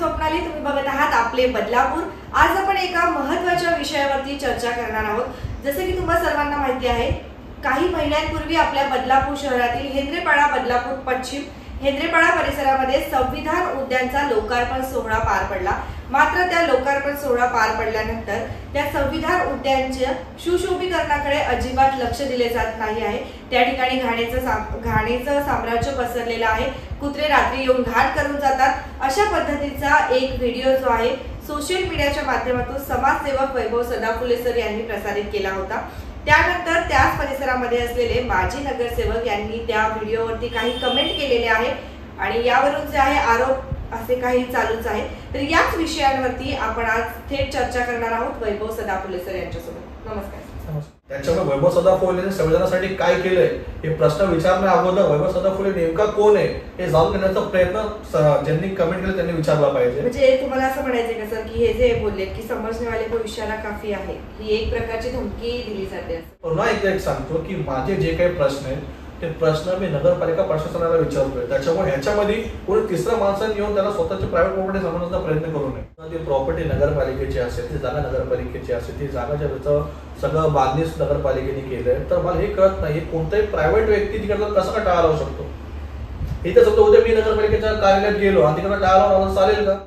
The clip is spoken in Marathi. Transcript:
स्वप्नाली, तुम्ही बघत आहात आपले बदलापूर। आज आपण एका महत्त्वाच्या विषयावरती चर्चा करणार आहोत। जसे की तुम्हा सर्वांना माहिती आहे, काही महिन्यांपूर्वी आपल्या बदलापूर शहरातील हेंद्रेपाडा बदलापूर पश्चिम हेंद्रेपाडा परिसरामध्ये संविधान उद्यानचा लोकार्पण सोहळा पार पडला। मात्र त्या लोकार्पण सोहळा पार पडल्यानंतर त्या संविधान उद्यानच्या सुशोभीकरणाकडे अजिबात लक्ष दिले जात नाही आहे। त्या ठिकाणी घाणेचं साम्राज्य पसरलेलं आहे। कुत्रे रात्री येऊन घाण करून जातात। अशा पद्धतीचा एक व्हिडिओ जो आहे सोशल मीडियाच्या माध्यमातून समाजसेवक वैभव सदाफुले सर यांनी प्रसारित केला होता। त्यानंतर त्याच परिसरामध्ये असलेले माजी नगरसेवक यांनी त्या व्हिडिओवरती काही कमेंट केलेले आहे आणि यावरून जे आहे आरोप असे काही चालूच आहे। तर याच विषयांवरती आपण आज थेट चर्चा करणार आहोत वैभव सदाफुले सर यांच्यासोबत। नमस्कार। त्याच्यामुळे वैभव सदाफुलेने संविधानासाठी काय केलंय हे प्रश्न विचारण्या अगोदर वैभव सदाफुले नेमका कोण आहे हे जाणून घेण्याचा प्रयत्न ज्यांनी कमेंट केलं त्यांनी विचारला पाहिजे। म्हणजे तुम्हाला असं म्हणायचंय का सर की हे जे बोलले की समजणे वाले को इशारा काफी आहे, ही एक प्रकारची धमकी दिली जाते? पुन्हा एकदा सांगतो की माझे जे काही प्रश्न आहेत ते प्रश्न मी नगरपालिका प्रशासनाला विचारतोय। त्याच्यामुळे ह्याच्यामध्ये कोणी तिसऱ्या माणसाने येऊन त्याला स्वतःची प्रायव्हेट प्रॉपर्टी समजण्याचा प्रयत्न करू नये। ती प्रॉपर्टी नगरपालिकेची असेल, ती जागा नगरपालिकेची असेल, ती जागा ज्याचं सगळं बांधणीच नगरपालिकेने केलंय, तर मला हे कळत नाही कोणताही प्रायव्हेट व्यक्ती तिकडे कसं का टाळा लावू शकतो। इथे समजा उद्या मी नगरपालिकेच्या कार्यालयात गेलो आणि तिकडे टाळा लावून चालेल का?